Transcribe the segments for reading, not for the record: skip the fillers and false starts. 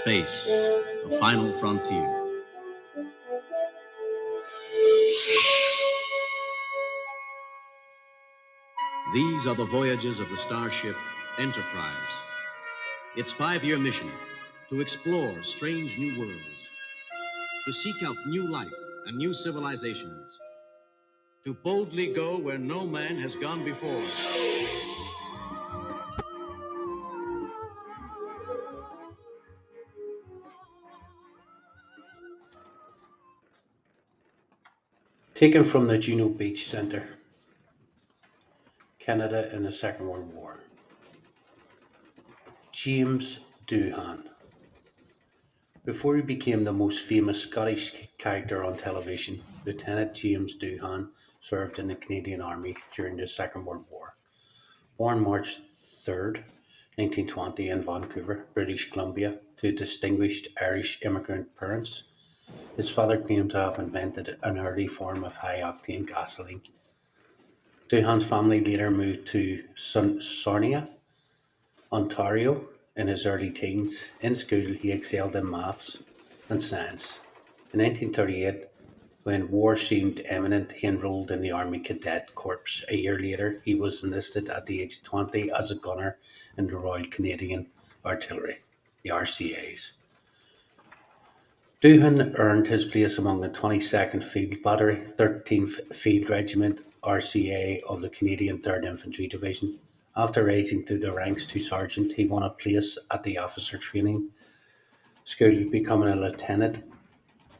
Space, the final frontier. These are the voyages of the starship Enterprise. Its 5-year mission: to explore strange new worlds, to seek out new life and new civilizations, to boldly go where no man has gone before. Taken from the Juno Beach Centre, Canada in the Second World War. James Doohan. Before he became the most famous Scottish character on television, Lieutenant James Doohan served in the Canadian Army during the Second World War. Born March 3rd, 1920 in Vancouver, British Columbia, to distinguished Irish immigrant parents, his father claimed to have invented an early form of high-octane gasoline. Doohan's family later moved to Sarnia, Ontario in his early teens. In school, he excelled in maths and science. In 1938, when war seemed imminent, he enrolled in the Army Cadet Corps. A year later, he was enlisted at the age of 20 as a gunner in the Royal Canadian Artillery, the RCAs. Doohan earned his place among the 22nd Field Battery, 13th Field Regiment (RCA) of the Canadian 3rd Infantry Division. After rising through the ranks to sergeant, he won a place at the officer training school, becoming a lieutenant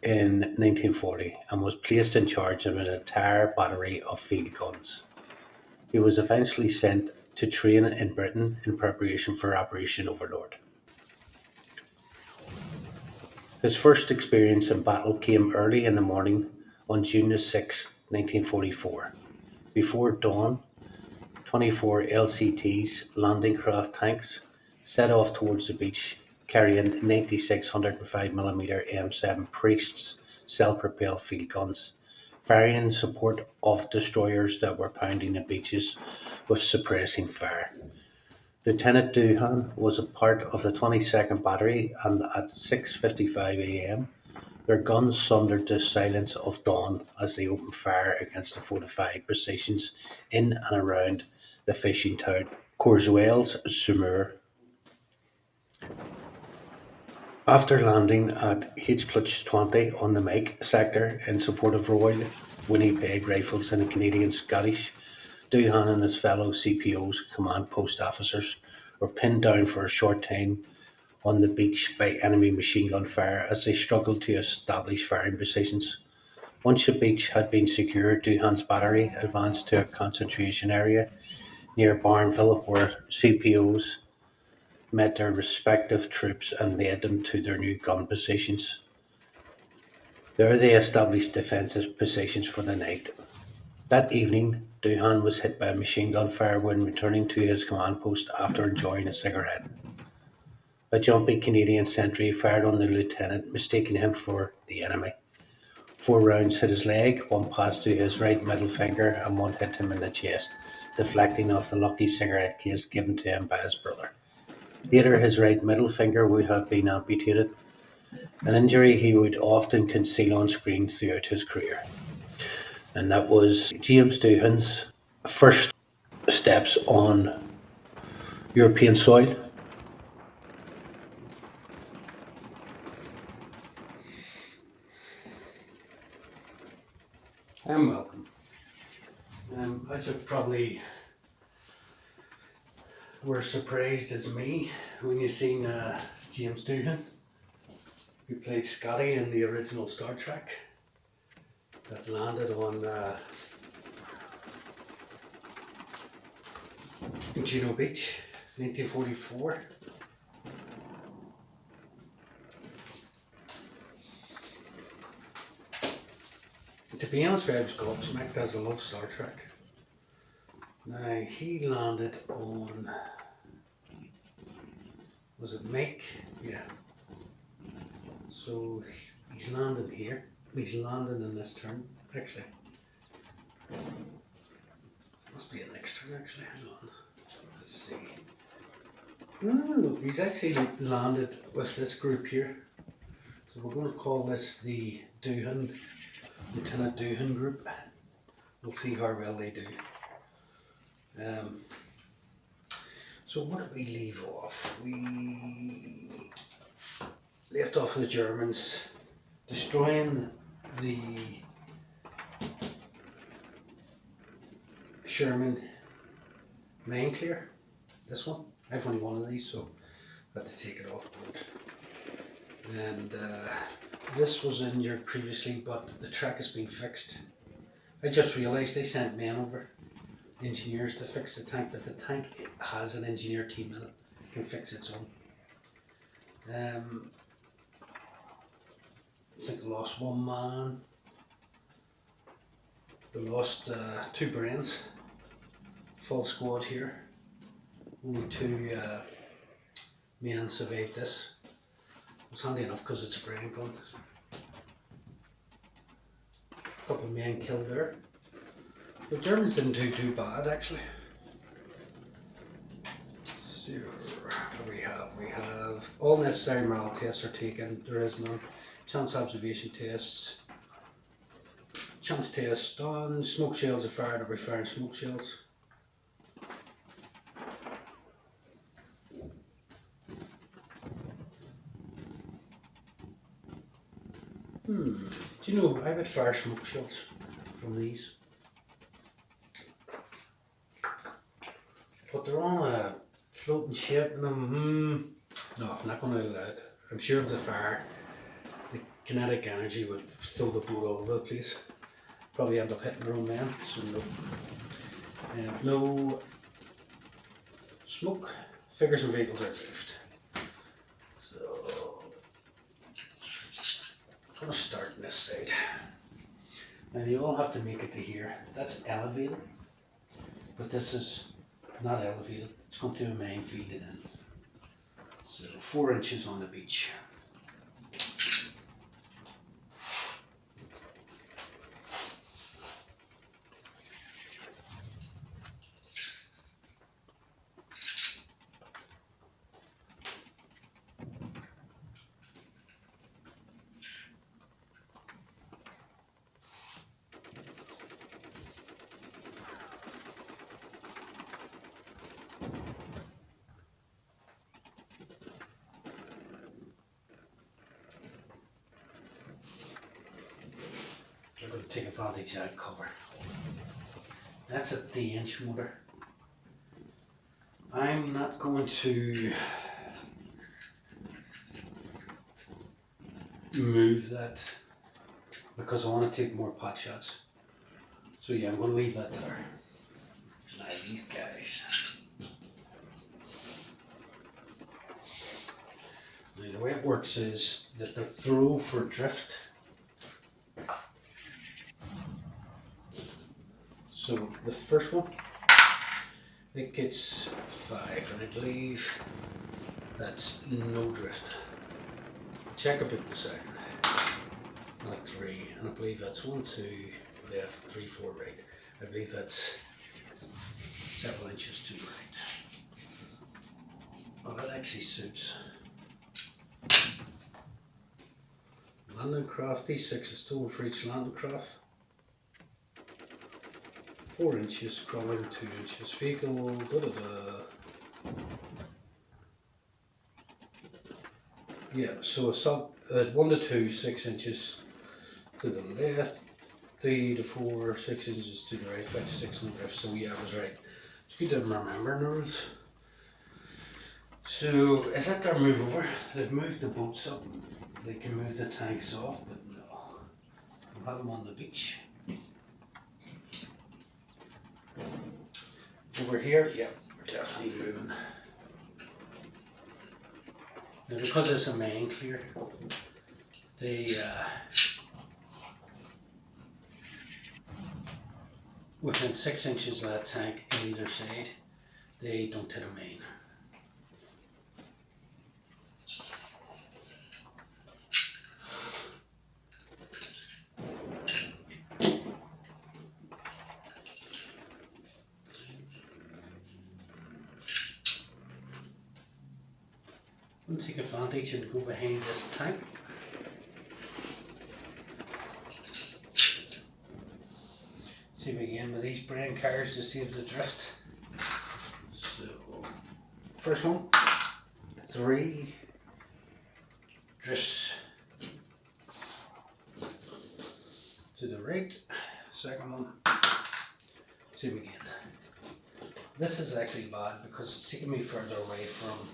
in 1940, and was placed in charge of an entire battery of field guns. He was eventually sent to train in Britain in preparation for Operation Overlord. His first experience in battle came early in the morning on June 6, 1944. Before dawn, 24 LCTs, landing craft tanks, set off towards the beach carrying 96 105mm M7 Priests self-propelled field guns, firing in support of destroyers that were pounding the beaches with suppressing fire. Lieutenant Doohan was a part of the 22nd Battery, and at 6:55 a.m. their guns sundered the silence of dawn as they opened fire against the fortified positions in and around the fishing town Courcelles-sur-Mer. After landing at H+20 on the Mike sector in support of Royal Winnipeg Rifles and the Canadian Scottish, Doohan and his fellow CPOs, command post officers, were pinned down for a short time on the beach by enemy machine gun fire as they struggled to establish firing positions. Once the beach had been secured, Doohan's battery advanced to a concentration area near Barnville where CPOs met their respective troops and led them to their new gun positions. There they established defensive positions for the night. That evening, Doohan was hit by a machine gun fire when returning to his command post after enjoying a cigarette. A jumpy Canadian sentry fired on the lieutenant, mistaking him for the enemy. 4 rounds hit his leg, one passed through his right middle finger and one hit him in the chest, deflecting off the lucky cigarette case given to him by his brother. Later, his right middle finger would have been amputated, an injury he would often conceal on screen throughout his career. And that was James Doohan's first steps on European soil. Welcome. As you probably were surprised as me when you seen James Doohan, who played Scotty in the original Star Trek, that landed on Juno Beach, 1944. To be honest with you, I was gobsmacked as I love Star Trek. Now, he landed on, was it Mike? Yeah. So he's landing here. He's landing in this turn, actually. Must be a next turn, actually. Hang on. Let's see. He's actually landed with this group here. So we're going to call this the Doohan, Lieutenant Doohan group. We'll see how well they do. So what did we leave off? We left off with the Germans destroying the Sherman main clear. This one. I've only one of these, so I had to take it off board. And this was injured previously, but the track has been fixed. I just realised they sent men over, engineers, to fix the tank, but the tank has an engineer team in it, can fix its own. I think I lost one man. We lost 2 brains. Full squad here. Only 2 men survived this. It's handy enough because it's a brain gun. A couple of men killed there. The Germans didn't do too bad actually. So what do we have? We have all necessary morale tests are taken. There is none. Chance observation tests. Chance tests done. Smoke shells are fired. Are we firing smoke shells? Do you know, I would fire smoke shells from these. But they're on a floating ship and no, I'm not going to allow it. I'm sure if the fire, the kinetic energy would throw the boat all over the place. Probably end up hitting their own men, so no. No smoke, figures and vehicles are moved. So I'm going to start on this side. Now they all have to make it to here. That's elevated, but this is not elevated. It's going to a minefield in. So 4 inches on the beach. I'm going to take advantage of that cover. That's a D-inch motor. I'm not going to move that because I want to take more pot shots. So yeah, I'm going to leave that there. Now these guys. Now the way it works is that the throw for drift. So the first one, it gets 5, and I believe that's no drift. Check a bit in a second. Not 3, and I believe that's 1, 2, left, 3, 4, right. I believe that's several inches to the right. Well, that actually suits. Landing craft, D6 is stolen for each landing craft. 4 inches, crawling 2 inches, vehicle, Yeah, so assault 1 to 2, 6 inches to the left, 3 to 4, 6 inches to the right, 5 to 6 on the drift. So yeah, I was right. It's good to remember the rules. So is that their move over? They've moved the boats up. They can move the tanks off, but no. We'll have them on the beach. Over here, yeah, we're definitely moving. Now because it's a main clear, they within 6 inches of that tank on either side, they don't hit a main. I'm going to take advantage and go behind this tank. See if we can with these brain cars to save the drift. So, first one, 3 drifts to the right. Second one, see if we can. This is actually bad because it's taking me further away from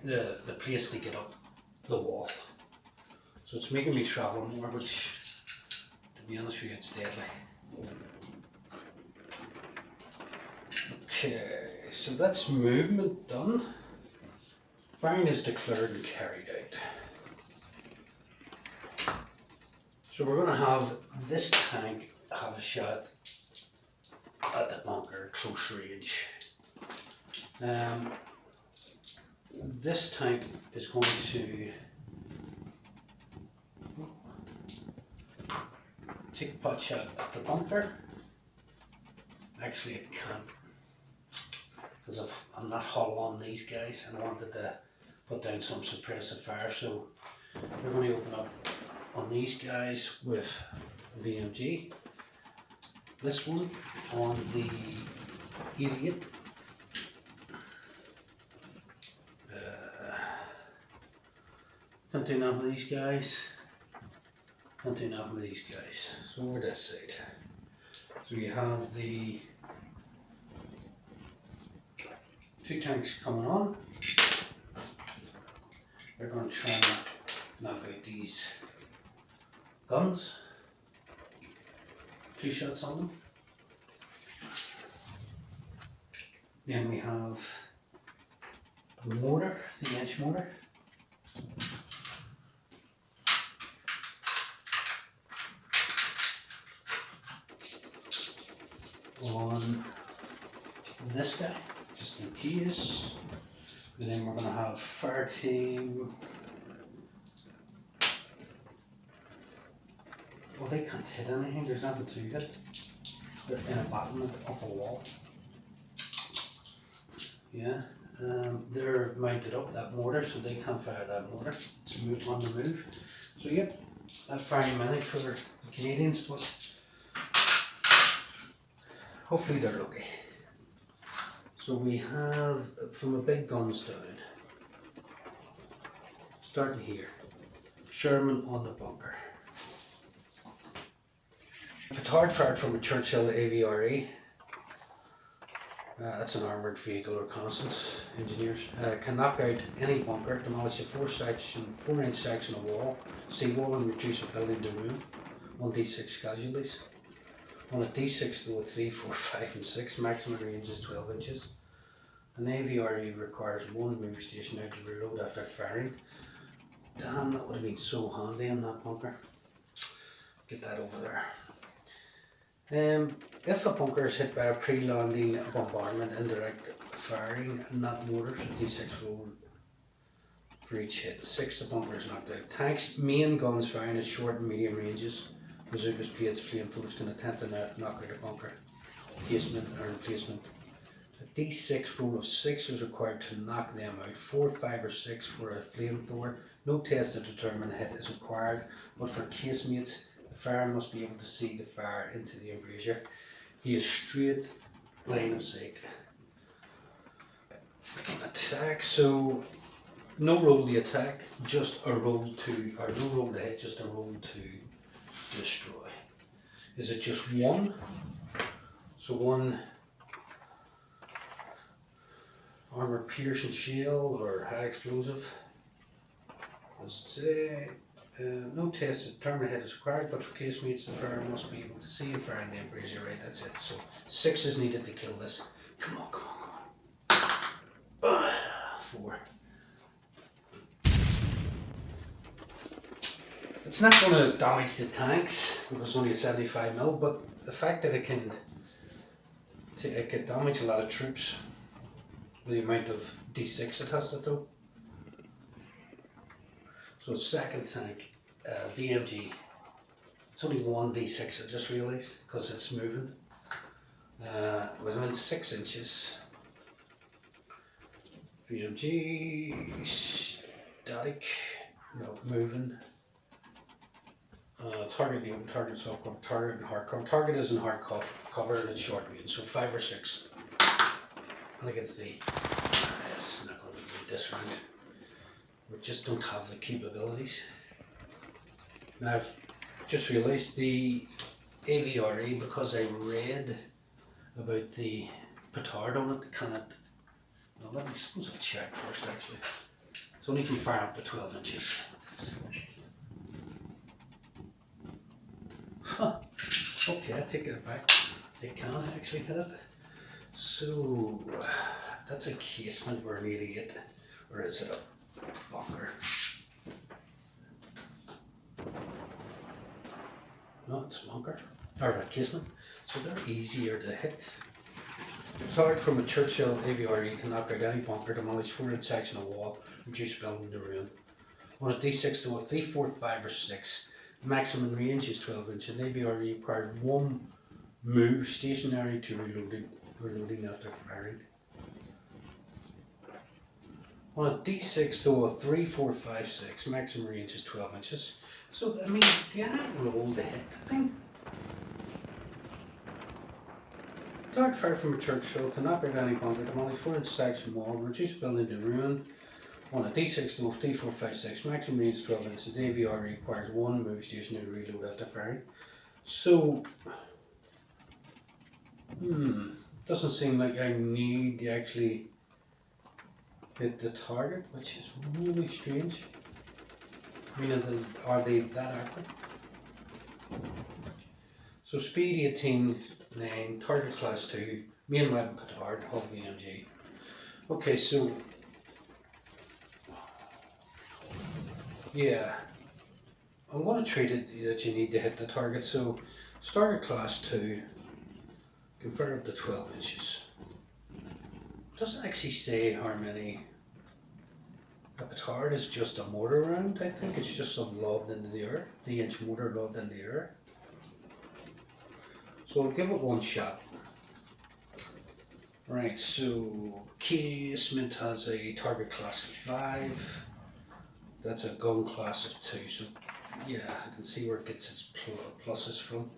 the place to get up the wall. So it's making me travel more, which, to be honest with you, it's deadly. Okay, so that's movement done. Firing is declared and carried out. So we're going to have this tank have a shot at the bunker, close range. This tank is going to take a pot shot at the bunker. Actually, it can't, because I'm not hollow on these guys and I wanted to put down some suppressive fire. So we're going to open up on these guys with VMG. This one on the 88. Can't do nothing with these guys. Can't do nothing with these guys. So over this side. So you have the 2 tanks coming on. They're going to try and knock out these guns. 2 shots on them. Then we have the mortar, the inch mortar. On this guy, just in case. And then we're going to have fire team. Well, they can't hit anything, there's nothing to hit. They're in a battlement up a wall. Yeah, they're mounted up that mortar, so they can't fire that mortar. It's on the move. So yep, that's firing many for the Canadians, but hopefully they're lucky. So we have from the big guns down, starting here, Sherman on the bunker. Petard fired from a Churchill AVRE. That's an armoured vehicle reconnaissance engineers. Can knock out any bunker, demolish a 4-inch section of wall, seawall, and reduce a building to ruin. 1d6 casualties. On a d6 though, 3, 4, 5 and 6, maximum range is 12 inches. An AVRE requires 1 move station out to reload after firing. Damn, that would have been so handy in that bunker. Get that over there. If a bunker is hit by a pre-landing bombardment, indirect firing, not mortars, a d6 roll for each hit. 6, the bunker is knocked out. Tanks' main guns firing at short and medium ranges. Bazookas, P8s, flamethrowers can attempt to knock out a bunker. Casement or emplacement. A d6 roll of 6 is required to knock them out. 4, 5 or 6 for a flamethrower. No test to determine a hit is required, but for casemates, the fire must be able to see the fire into the embrasure. He is straight line of sight. We can attack, so no roll to attack, just a roll to, or no roll to hit, just a roll to destroy. Is it just 1? So 1 armor piercing shell or high explosive. As it say, no test to determine hit is required, but for casemates the fire must be able to see and fire in the embrasure. Right, that's it. So 6 is needed to kill this. Come on, come on, come on. 4. It's not going to damage the tanks because it's only a 75mm, but the fact that it can damage a lot of troops with the amount of d6 it has to throw. So second tank, VMG, it's only 1d6 I just realised because it's moving. Within 6 inches, VMG, static, no, moving. Target the open target softcover, target and hardcover. Target is in hardcover and it's short range, so 5 or 6. I think it's it's not going to be this round. We just don't have the capabilities. Now I've just realised the AVRE, because I read about the petard on it, cannot. Well, let me suppose I'll check first actually. It's only can fire up to 12 inches. Huh. Okay, I take it back. It can actually hit it. So that's a casement or an 88, or is it a bunker? No, it's a bunker, or a casement. So they're easier to hit. Petard from a Churchill AVRE can knock out any bunker, demolish 4-inch section of wall, reduce building to ruin. On a D6 to a 3, 4, 5 or 6, maximum range is 12 inches. An AVRE requires 1 move stationary to reloading after firing. On a D6 to a 3, 4, 5, 6, maximum range is 12 inches. So, I mean, do you not roll to hit the thing? Dart fire from a Churchill can knock out any bunker, demolish 4-inch section wall, reduce building to ruin. On a D6 to a 3, 4, 5, 6, maximum range 12 inches. The AVR requires 1 move station to reload after firing. So, doesn't seem like I need to actually hit the target, which is really strange. I mean, are they that accurate? So speed 18, 9, target class 2, main weapon petard, hull VMG. Okay, so yeah, I'm going to treat it that you need to hit the target. So starter class 2, can fire up to 12 inches. It doesn't actually say how many. A petard is just a mortar round. I think it's just some lobbed into the air, 3-inch mortar lobbed in the air. So I'll give it one shot. Right, so casement has a target class of 5. That's a gun class of 2. So yeah, I can see where it gets its pluses from.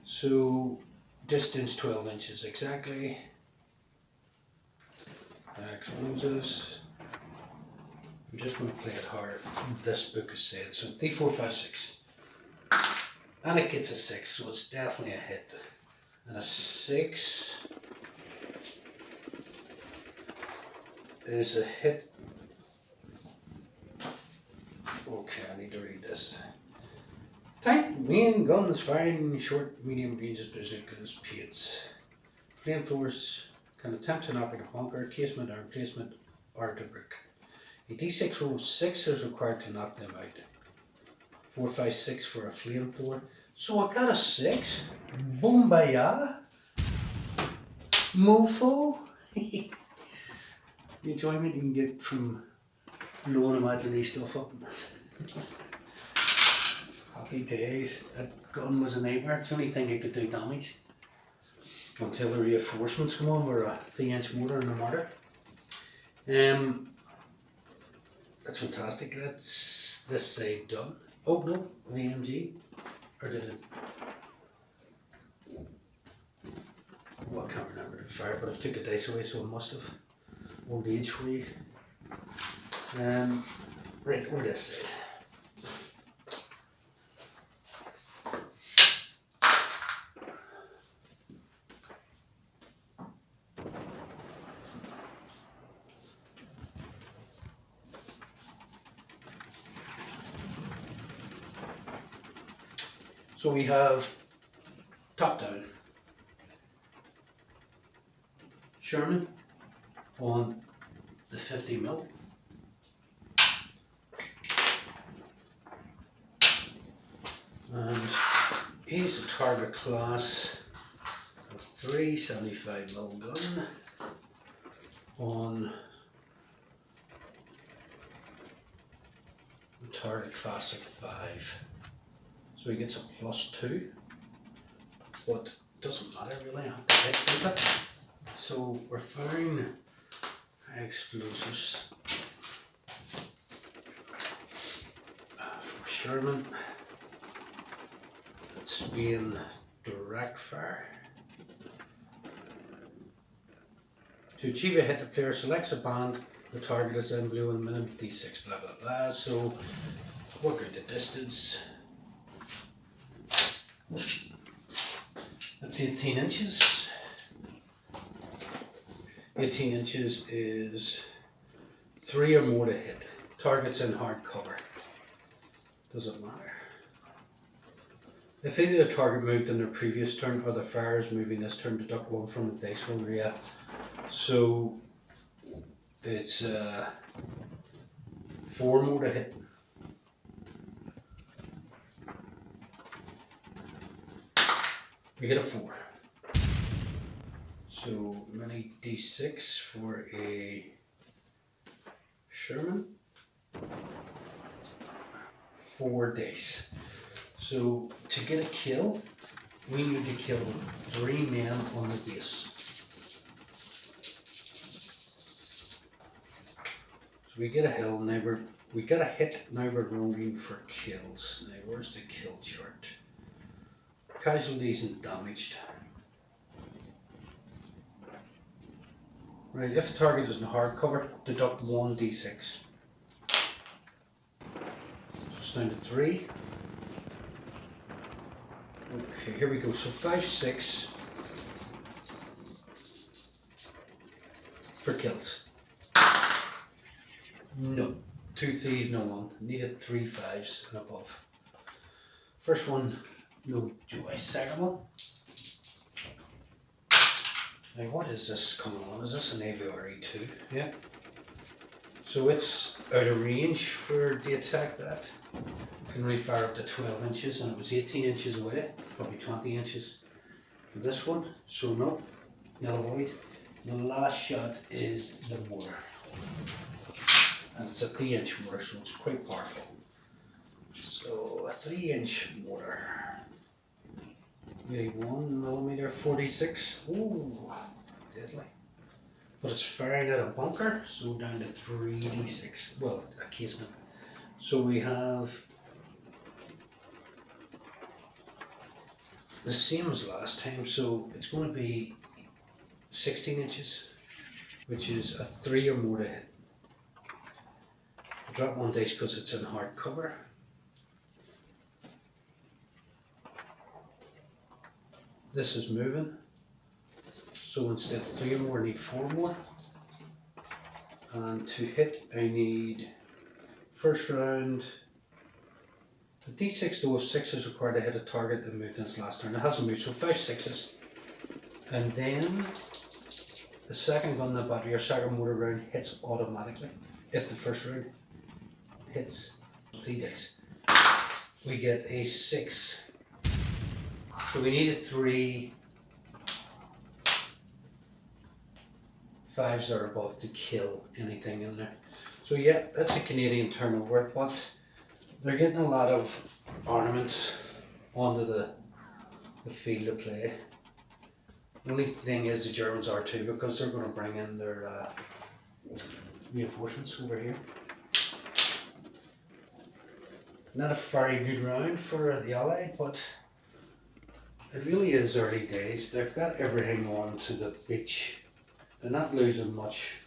So distance 12 inches exactly. Explosives. I'm just going to play it hard. This book has said. So 3, 4, 5, 6. And it gets a 6, so it's definitely a hit. And a 6 is a hit. Okay, I need to read this. Tank main guns firing short, medium ranges bazookas, Pates. Flamethrowers can attempt to knock out a bunker, casement or emplacement or to brick. A D6 roll 6 is required to knock them out. 4, 5, 6 for a flamethrower. So I got a 6. Boom-ba-ya. Mofo. The enjoyment you can get from blowing imaginary stuff up. Happy days. That gun was a nightmare. It's the only thing it could do damage. Until the reinforcements come on with a 3-inch mortar and a mortar. That's fantastic. That's this side done. Oh no, VMG. Or did it? Well, I can't remember the fire, but I've took a dice away, so I must have. Old age for you. Right, over this side. So we have top down Sherman on the 50mm. And he's a target class of 3 75mm gun on the target class of 5. So he gets a +2, but it doesn't matter really, I have to hit with it. So we're firing, explosives from Sherman. It's being direct fire. To achieve a hit, the player selects a band, the target is in blue and minimum d6, blah blah blah. So work out the distance. That's 18 inches. 18 inches is 3 or more to hit. Target's in hard cover. Doesn't matter. If either the target moved in their previous turn or the fire is moving this turn, deduct 1 from the dice roll. Yeah. So it's 4 more to hit. We get a 4. So many d6 for a Sherman. 4 dice. So to get a kill, we need to kill 3 men on the base. So we get a hill, neighbor. We got a hit, now we're rolling for kills. Now where's the kill chart? Casualties and damaged. Right, if the target is in hardcover, deduct 1 d6. So it's down to 3. Okay, here we go. So 5, 6 for kills. No. 2 3s, no 1. Needed 3 5s and above. First one, no joy. Second one. Now what is this coming on? Is this an AVRE 2? Yeah. So it's out of range for the attack that. Can only fire up to 12 inches and it was 18 inches away. Probably 20 inches for this one. So no, you'll avoid. The last shot is the mortar. And it's a 3-inch mortar, so it's quite powerful. So a 3-inch mortar. Maybe 1mm 46. Ooh, deadly. But it's firing at a bunker, so down to 3d6. Well, a casement. So we have the same as last time, so it's going to be 16 inches, which is a 3 or more to hit. I drop 1 dice because it's in hard cover. This is moving, so instead of 3 or more, I need 4 more. And to hit, I need first round. The d6 though, 6 is required to hit a target that moved in its last turn. It hasn't moved, so 5 6s. And then the second gun in the battery, or second mortar round, hits automatically. If the first round hits 3 dice, we get a 6. So we needed 3 5s or above to kill anything in there. So yeah, that's a Canadian turnover, but they're getting a lot of ornaments onto the field of play. The only thing is the Germans are too, because they're going to bring in their reinforcements over here. Not a very good round for the Allied, but it really is early days. They've got everything on to the beach. They're not losing much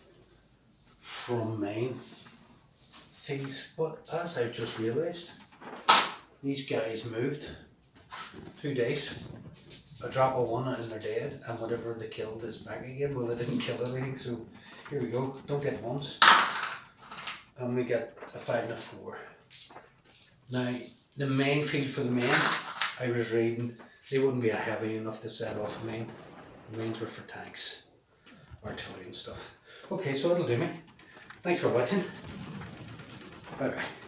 from main things, but as I've just realised, these guys moved 2 days. A drop of 1 and they're dead, and whatever they killed is back again. Well, they didn't kill anything, so here we go. Don't get 1s. And we get a 5 and a 4. Now, the main field for the men, I was reading, they wouldn't be heavy enough to set off a main. The mains were for tanks, artillery and stuff. Okay, so that'll do me. Thanks for watching. Bye bye.